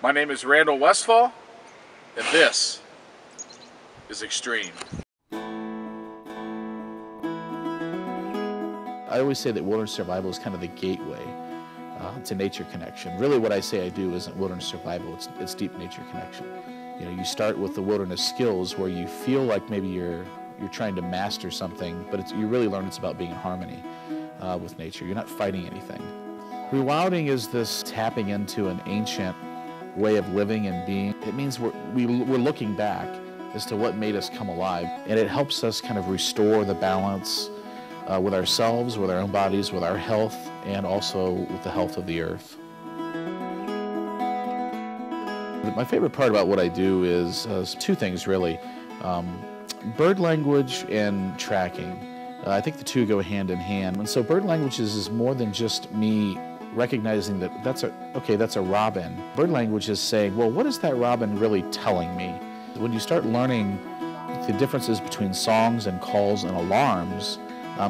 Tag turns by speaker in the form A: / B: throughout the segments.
A: My name is Randall Westfall, and this is Extreme.
B: I always say that wilderness survival is kind of the gateway to nature connection. Really what I say I do isn't wilderness survival, it's deep nature connection. You know, you start with the wilderness skills where you feel like maybe you're trying to master something, but you really learn it's about being in harmony with nature. You're not fighting anything. Rewilding is this tapping into an ancient way of living and being. It means we're looking back as to what made us come alive, and it helps us kind of restore the balance with ourselves, with our own bodies, with our health, and also with the health of the earth. My favorite part about what I do is two things really. Bird language and tracking. I think the two go hand in hand. And so bird languages is more than just me recognizing that that's a robin. Bird language is saying, well, what is that robin really telling me? When you start learning the differences between songs and calls and alarms,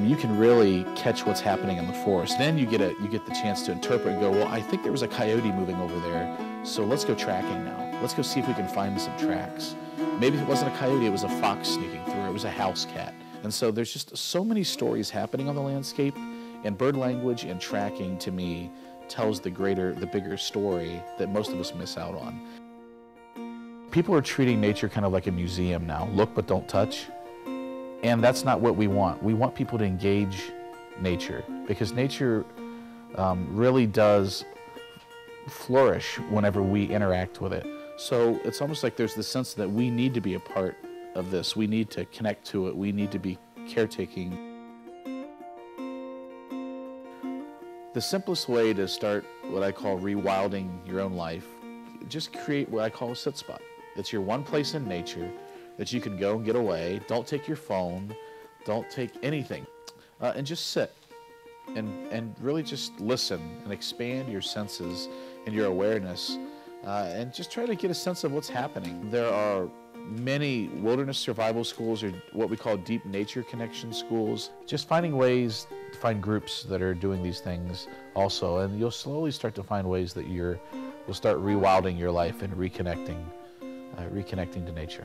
B: you can really catch what's happening in the forest. Then you get the chance to interpret and go, well, I think there was a coyote moving over there, so let's go tracking now. Let's go see if we can find some tracks. Maybe it wasn't a coyote, it was a fox sneaking through, it was a house cat. And so there's just so many stories happening on the landscape, and bird language and tracking to me tells the bigger story that most of us miss out on. People are treating nature kind of like a museum now. Look but don't touch. And that's not what we want. We want people to engage nature, because nature really does flourish whenever we interact with it. So it's almost like there's this sense that we need to be a part of this. We need to connect to it. We need to be caretaking. The simplest way to start what I call rewilding your own life, just create what I call a sit spot. It's your one place in nature that you can go and get away. Don't take your phone, don't take anything, and just sit and really just listen and expand your senses and your awareness, and just try to get a sense of what's happening. There are many wilderness survival schools, or what we call deep nature connection schools. Just finding ways to find groups that are doing these things also, and you'll slowly start to find ways that you'll start rewilding your life and reconnecting to nature.